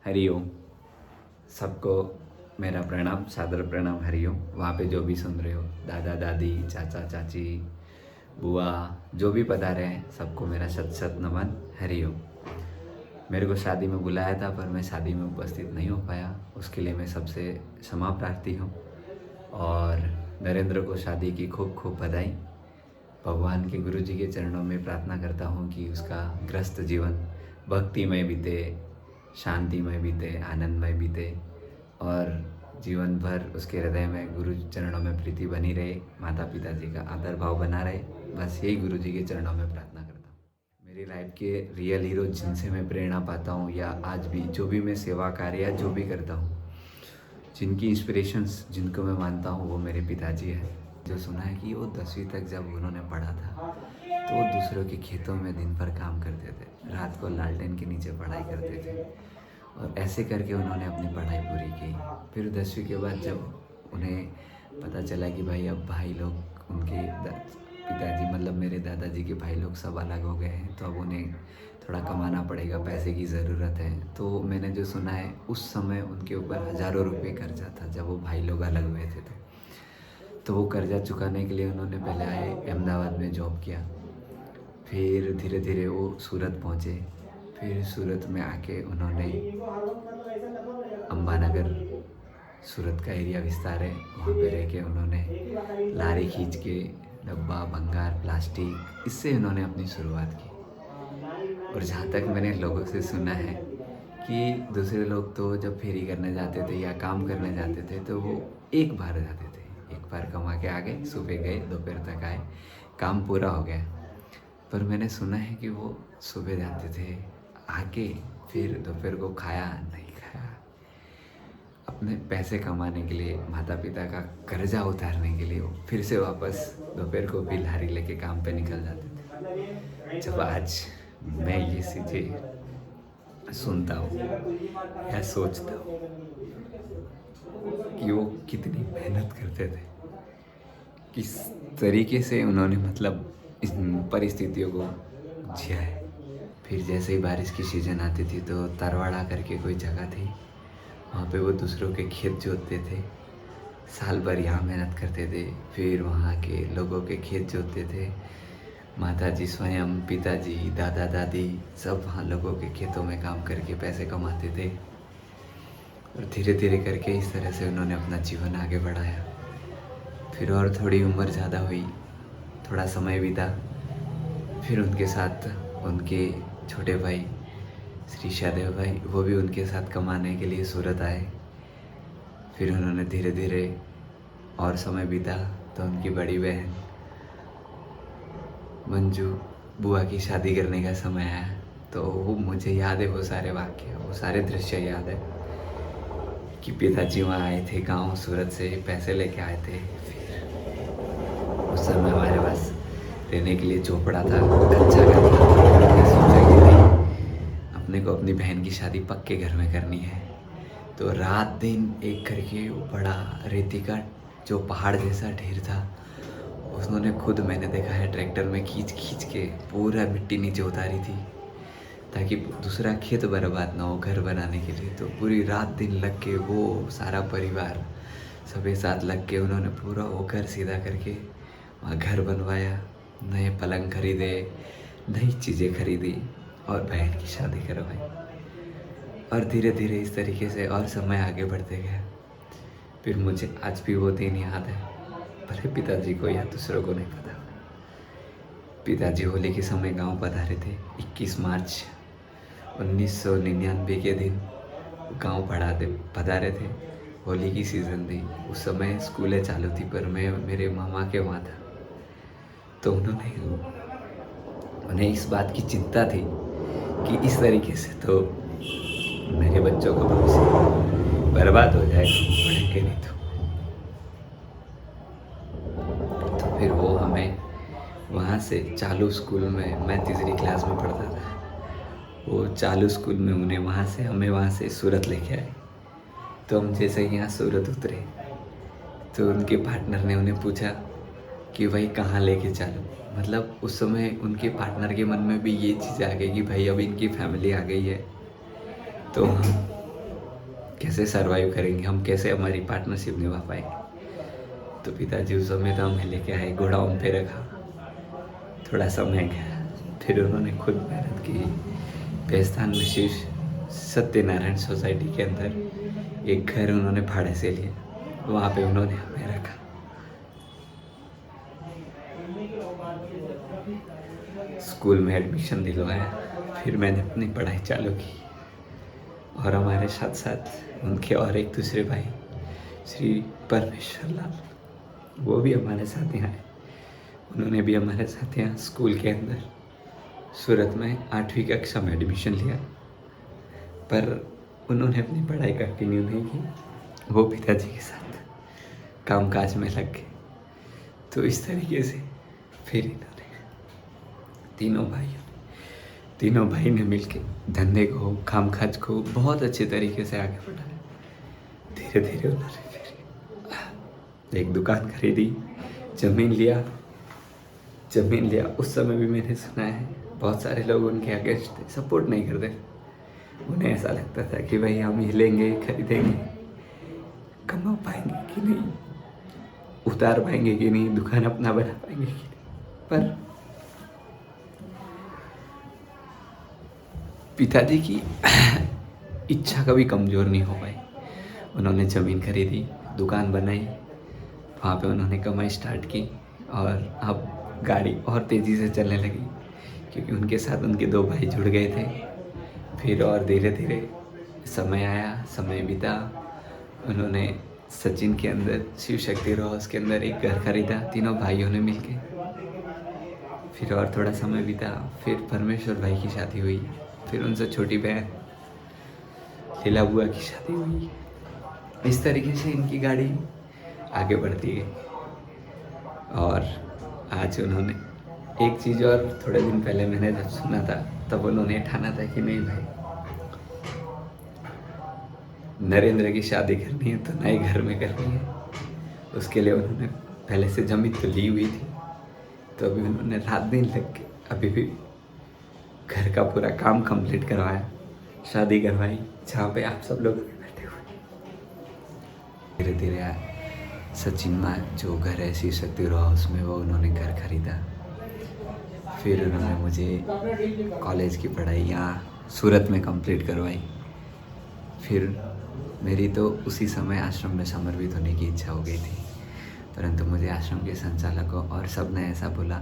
हरिओम। सबको मेरा प्रणाम, सादर प्रणाम। हरिओम। वहाँ पे जो भी सुन रहे हो, दादा दादी, चाचा चाची, बुआ, जो भी पधारे हैं, सबको मेरा शत शत नमन। हरिओम। मेरे को शादी में बुलाया था पर मैं शादी में उपस्थित नहीं हो पाया, उसके लिए मैं सबसे क्षमा प्रार्थी हूँ। और नरेंद्र को शादी की खूब खूब बधाई। भगवान के गुरु जी के चरणों में प्रार्थना करता हूँ कि उसका ग्रस्त जीवन भक्तिमय बीते, शांतिमय बीते, आनंदमय बीते और जीवन भर उसके हृदय में गुरु चरणों में प्रीति बनी रहे, माता पिता जी का आदर भाव बना रहे। बस यही गुरु जी के चरणों में प्रार्थना करता हूँ। मेरी लाइफ के रियल हीरो जिनसे मैं प्रेरणा पाता हूँ या आज भी जो भी मैं सेवा कार्य या जो भी करता हूँ, जिनकी इंस्पिरेशंस जिनको मैं मानता हूँ, वो मेरे पिताजी हैं। जो सुना है कि वो 10वीं तक जब उन्होंने पढ़ा था तो वो दूसरों के खेतों में दिन भर काम करते थे, रात को लालटेन के नीचे पढ़ाई करते थे और ऐसे करके उन्होंने अपनी पढ़ाई पूरी की। फिर 10वीं के बाद जब उन्हें पता चला कि भाई अब भाई लोग उनके पिताजी मतलब मेरे दादाजी के भाई लोग सब अलग हो गए हैं, तो अब उन्हें थोड़ा कमाना पड़ेगा, पैसे की ज़रूरत है। तो मैंने जो सुना है उस समय उनके ऊपर हज़ारों रुपये कर्जा था जब वो भाई लोग अलग हुए थे। तो वो कर्जा चुकाने के लिए उन्होंने पहले आए अहमदाबाद में जॉब किया, फिर धीरे धीरे वो सूरत पहुँचे। फिर सूरत में आके उन्होंने अम्बानगर, सूरत का एरिया विस्तार है, वहाँ पे रह के उन्होंने लारी खींच के डब्बा, भंगार, प्लास्टिक, इससे उन्होंने अपनी शुरुआत की। और जहाँ तक मैंने लोगों से सुना है कि दूसरे लोग तो जब फेरी करने जाते थे या काम करने जाते थे तो वो एक बार जाते थे, एक बार कमा के आ गए, सुबह गए, दोपहर तक आए, काम पूरा हो गया। पर मैंने सुना है कि वो सुबह जाते थे, आके फिर दोपहर को खाया नहीं खाया, अपने पैसे कमाने के लिए, माता पिता का कर्जा उतारने के लिए वो फिर से वापस दोपहर को भी लारी लेके काम पे निकल जाते थे। जब आज मैं ये चीज़ें सुनता हूँ या सोचता हूँ कि वो कितनी मेहनत करते थे, किस तरीके से उन्होंने मतलब इस परिस्थितियों को जिया है। फिर जैसे ही बारिश की सीज़न आती थी तो तरवाड़ा करके कोई जगह थी, वहाँ पे वो दूसरों के खेत जोतते थे, साल भर यहाँ मेहनत करते थे, फिर वहाँ के लोगों के खेत जोतते थे। माताजी स्वयं, पिताजी, दादा दादी सब वहाँ लोगों के खेतों में काम करके पैसे कमाते थे और धीरे धीरे करके इस तरह से उन्होंने अपना जीवन आगे बढ़ाया। फिर और थोड़ी उम्र ज़्यादा हुई, थोड़ा समय बीता, फिर उनके साथ उनके छोटे भाई श्री शादेव भाई, वो भी उनके साथ कमाने के लिए सूरत आए। फिर उन्होंने धीरे धीरे और समय बीता तो उनकी बड़ी बहन मंजू बुआ की शादी करने का समय आया। तो वो मुझे याद है, वो सारे वाक्य, वो सारे दृश्य याद है कि पिताजी वहाँ आए थे गांव सूरत से, पैसे लेके आए थे। फिर उस समय हमारे पास रहने के लिए चौपड़ा था, कच्चा घर था। हमने सोचा कि नहीं, अपने को अपनी बहन की शादी पक्के घर में करनी है। तो रात दिन एक करके वो बड़ा रेती का जो पहाड़ जैसा ढेर था, उन्होंने खुद, मैंने देखा है, ट्रैक्टर में खींच खींच के पूरा मिट्टी नीचे उतारी थी ताकि दूसरा खेत बर्बाद ना हो घर बनाने के लिए। तो पूरी रात दिन लग के वो सारा परिवार सबके साथ लग के उन्होंने पूरा वो घर सीधा करके वहाँ घर बनवाया, नए पलंग खरीदे, नई चीज़ें खरीदी और बहन की शादी करवाई। और धीरे धीरे इस तरीके से और समय आगे बढ़ते गया। फिर मुझे आज भी वो दिन याद है, भले पिताजी को या दूसरों को नहीं पता। पिताजी होली के समय गांव पधारे थे 21 मार्च 1999 के दिन गांव पधारे थे। होली की सीज़न थी, उस समय स्कूलें चालू थी पर मैं मेरे मामा के वहाँ था। तो उन्हें इस बात की चिंता थी कि इस तरीके से तो मेरे बच्चों का भविष्य बर्बाद हो जाएगा, पढ़ेंगे नहीं तो फिर वो हमें वहाँ से चालू स्कूल में, मैं तीसरी क्लास में पढ़ता था, वो चालू स्कूल में उन्हें वहाँ से, हमें वहाँ से सूरत लेके आए। तो हम जैसे यहाँ सूरत उतरे तो उनके पार्टनर ने उन्हें पूछा कि भाई कहाँ लेके चलो। मतलब उस समय उनके पार्टनर के मन में भी ये चीज़ आ गई कि भाई अब इनकी फैमिली आ गई है तो कैसे सरवाइव करेंगे, हम कैसे हमारी पार्टनरशिप निभा पाएंगे। तो पिताजी उस समय तो हमें लेके आए, गोडाउन पे रखा, थोड़ा समय गया, फिर उन्होंने खुद मेहनत की। भैंसतान में श्री सत्यनारायण सोसाइटी के अंदर एक घर उन्होंने भाड़े से लिया, वहाँ पे उन्होंने हमें रखा। स्कूल में एडमिशन दिलवाया, फिर मैंने अपनी पढ़ाई चालू की। और हमारे साथ साथ उनके और एक दूसरे भाई श्री परमेश्वर लाल, वो भी हमारे साथ यहाँ आए। उन्होंने भी हमारे साथ यहाँ स्कूल के अंदर सूरत में 8वीं कक्षा में एडमिशन लिया, पर उन्होंने अपनी पढ़ाई कंटिन्यू नहीं की, वो पिताजी के साथ कामकाज में लग गए। तो इस तरीके से फिर इन्होंने तीनों भाई ने मिलके धंधे को, कामकाज को बहुत अच्छे तरीके से आगे बढ़ाया। धीरे धीरे उन्होंने फिर एक दुकान खरीदी, जमीन लिया। उस समय भी मैंने सुना है बहुत सारे लोग उनके अगेंस्ट थे, सपोर्ट नहीं करते। उन्हें ऐसा लगता था कि भाई हम ये लेंगे, खरीदेंगे, कमा पाएंगे कि नहीं, उतार पाएंगे कि नहीं, दुकान अपना बना पाएंगे कि नहीं। पर पिताजी की इच्छा कभी कमज़ोर नहीं हो पाई। उन्होंने ज़मीन खरीदी, दुकान बनाई, वहाँ पे उन्होंने कमाई स्टार्ट की, और अब गाड़ी और तेज़ी से चलने लगी, क्योंकि उनके साथ उनके 2 भाई जुड़ गए थे। फिर और धीरे धीरे समय आया, समय बीता। उन्होंने सचिन के अंदर शिव शक्ति हाउस के अंदर एक घर खरीदा, तीनों भाइयों ने मिलके। फिर और थोड़ा समय बीता, फिर परमेश्वर भाई की शादी हुई, फिर उनसे छोटी बहन लीला बुआ की शादी हुई। इस तरीके से इनकी गाड़ी आगे बढ़ती गई। और आज उन्होंने एक चीज़, और थोड़े दिन पहले मैंने जब सुना था तब उन्होंने ठाना था कि नहीं भाई, नरेंद्र की शादी करनी है तो नए घर में करनी है। उसके लिए उन्होंने पहले से जमीन तो ली हुई थी, तो अभी उन्होंने रात दिन लग के अभी भी घर का पूरा काम कंप्लीट करवाया, शादी करवाई, जहाँ पे आप सब लोग बैठे हुए। धीरे धीरे सचिन में जो घर है श्री शक्ति हाउस में, वो उन्होंने घर खरीदा। फिर उन्होंने मुझे कॉलेज की पढ़ाई यहाँ सूरत में कंप्लीट करवाई। फिर मेरी तो उसी समय आश्रम में समर्पित होने की इच्छा हो गई थी, परंतु मुझे आश्रम के संचालकों और सब ने ऐसा बोला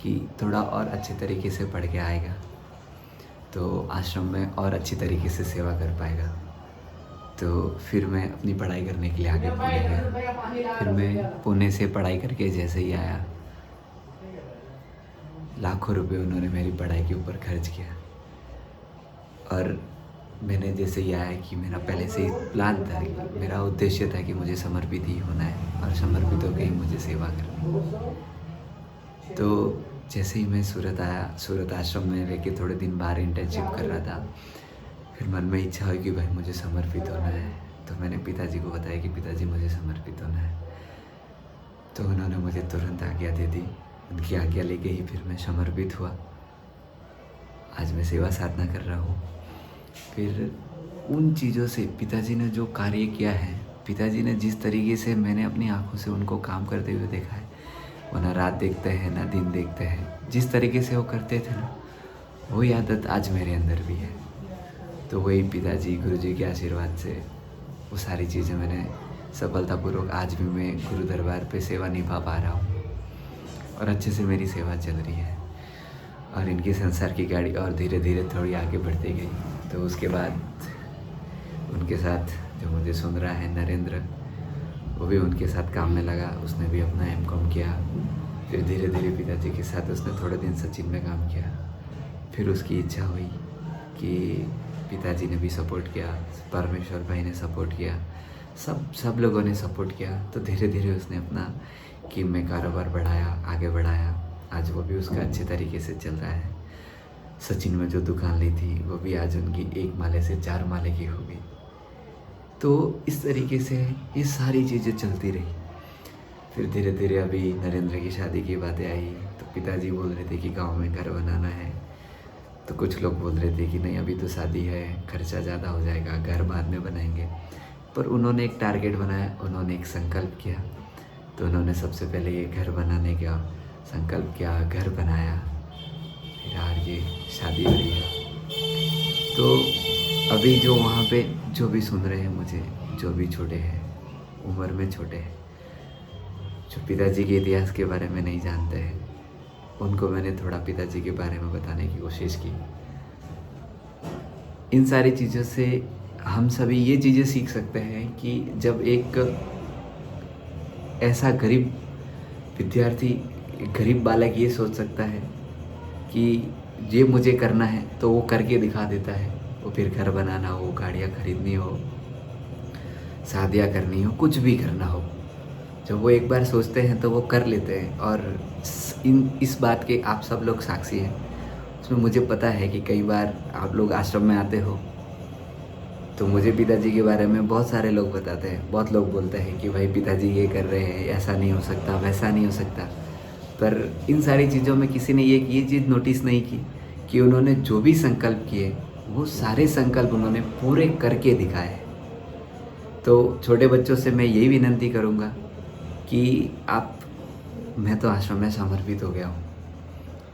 कि थोड़ा और अच्छे तरीके से पढ़ के आएगा तो आश्रम में और अच्छी तरीके से सेवा कर पाएगा। तो फिर मैं अपनी पढ़ाई करने के लिए आगे पुणे गया। फिर मैं पुणे से पढ़ाई करके जैसे ही आया, लाखों रुपए उन्होंने मेरी पढ़ाई के ऊपर खर्च किया। और मैंने जैसे ही आया कि मेरा पहले से ही प्लान था, कि मेरा उद्देश्य था कि मुझे समर्पित ही होना है, और समर्पित होकर ही मुझे सेवा करनी है। तो जैसे ही मैं सूरत आया, सूरत आश्रम में रह के थोड़े दिन बाहर इंटर्नशिप कर रहा था, फिर मन में इच्छा हुई कि भाई मुझे समर्पित होना है। तो मैंने पिताजी को बताया कि पिताजी मुझे समर्पित होना है। तो उन्होंने मुझे तुरंत आज्ञा दे दी। उनकी आज्ञा लेके ही फिर मैं समर्पित हुआ। आज मैं सेवा साधना कर रहा हूँ। फिर उन चीज़ों से पिताजी ने जो कार्य किया है, पिताजी ने जिस तरीके से मैंने अपनी आंखों से उनको काम करते हुए देखा है, वो ना रात देखते हैं ना दिन देखते हैं, जिस तरीके से वो करते थे ना, वही आदत आज मेरे अंदर भी है। तो वही पिताजी, गुरुजी के आशीर्वाद से वो सारी चीज़ें मैंने सफलतापूर्वक आज भी मैं गुरु दरबार पे सेवा निभा पा रहा हूँ, और अच्छे से मेरी सेवा चल रही है। और इनकी संसार की गाड़ी और धीरे धीरे थोड़ी आगे बढ़ती गई। तो उसके बाद उनके साथ जो मुझे सुन रहा है नरेंद्र, वो भी उनके साथ काम में लगा। उसने भी अपना M.Com किया। फिर धीरे धीरे पिताजी के साथ उसने थोड़े दिन सचिन में काम किया। फिर उसकी इच्छा हुई कि पिताजी ने भी सपोर्ट किया, परमेश्वर भाई ने सपोर्ट किया, सब लोगों ने सपोर्ट किया। तो धीरे धीरे उसने अपना किम में कारोबार बढ़ाया, आगे बढ़ाया। आज वो भी उसका अच्छे तरीके से चल रहा है। सचिन में जो दुकान ली थी वो भी आज उनकी 1 माले से 4 माले की हो गई। तो इस तरीके से ये सारी चीज़ें चलती रही। फिर धीरे धीरे अभी नरेंद्र की शादी की बातें आई, तो पिताजी बोल रहे थे कि गांव में घर बनाना है। तो कुछ लोग बोल रहे थे कि नहीं अभी तो शादी है, खर्चा ज़्यादा हो जाएगा, घर बाद में बनाएंगे। पर उन्होंने एक टारगेट बनाया, उन्होंने एक संकल्प किया। तो उन्होंने सबसे पहले ये घर बनाने का संकल्प किया, घर बनाया, फिर आज ये शादी हो रही है। तो अभी जो वहाँ पे जो भी सुन रहे हैं मुझे, जो भी छोटे हैं, उम्र में छोटे हैं, जो पिताजी के इतिहास के बारे में नहीं जानते हैं, उनको मैंने थोड़ा पिताजी के बारे में बताने की कोशिश की। इन सारी चीज़ों से हम सभी ये चीज़ें सीख सकते हैं कि जब एक ऐसा गरीब विद्यार्थी, गरीब बालक ये सोच सकता है कि ये मुझे करना है, तो वो करके दिखा देता है। वो फिर घर बनाना हो, गाड़ियाँ खरीदनी हो, शादियाँ करनी हो, कुछ भी करना हो, जब वो एक बार सोचते हैं तो वो कर लेते हैं। और इस बात के आप सब लोग साक्षी हैं। उसमें मुझे पता है कि कई बार आप लोग आश्रम में आते हो तो मुझे पिताजी के बारे में बहुत सारे लोग बताते हैं, बहुत लोग बोलते हैं कि भाई पिताजी ये कर रहे हैं, ऐसा नहीं हो सकता, वैसा नहीं हो सकता। पर इन सारी चीज़ों में किसी ने ये चीज़ नोटिस नहीं की कि उन्होंने जो भी संकल्प किए वो सारे संकल्प उन्होंने पूरे करके दिखाए। तो छोटे बच्चों से मैं यही विनती करूँगा कि मैं तो आश्रम में समर्पित हो गया हूँ,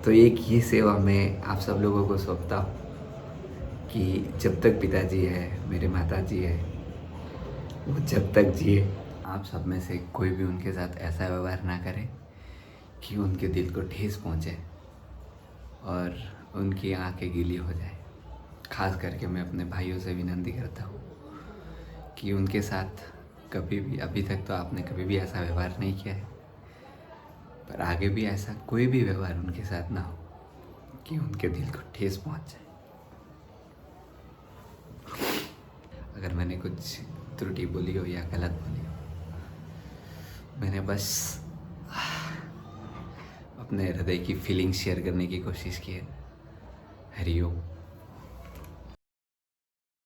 तो एक ये सेवा मैं आप सब लोगों को सौंपता हूँ कि जब तक पिताजी है, मेरे माताजी है, वो जब तक जिए, आप सब में से कोई भी उनके साथ ऐसा व्यवहार ना करे कि उनके दिल को ठेस पहुँचे और उनकी आंखें गीली हो जाए। खास करके मैं अपने भाइयों से विनती करता हूँ कि उनके साथ कभी भी, अभी तक तो आपने कभी भी ऐसा व्यवहार नहीं किया है, पर आगे भी ऐसा कोई भी व्यवहार उनके साथ ना हो कि उनके दिल को ठेस पहुँच जाए। अगर मैंने कुछ त्रुटि बोली हो या गलत बोली हो, मैंने बस अपने हृदय की फीलिंग शेयर करने की कोशिश की है। हरिओम।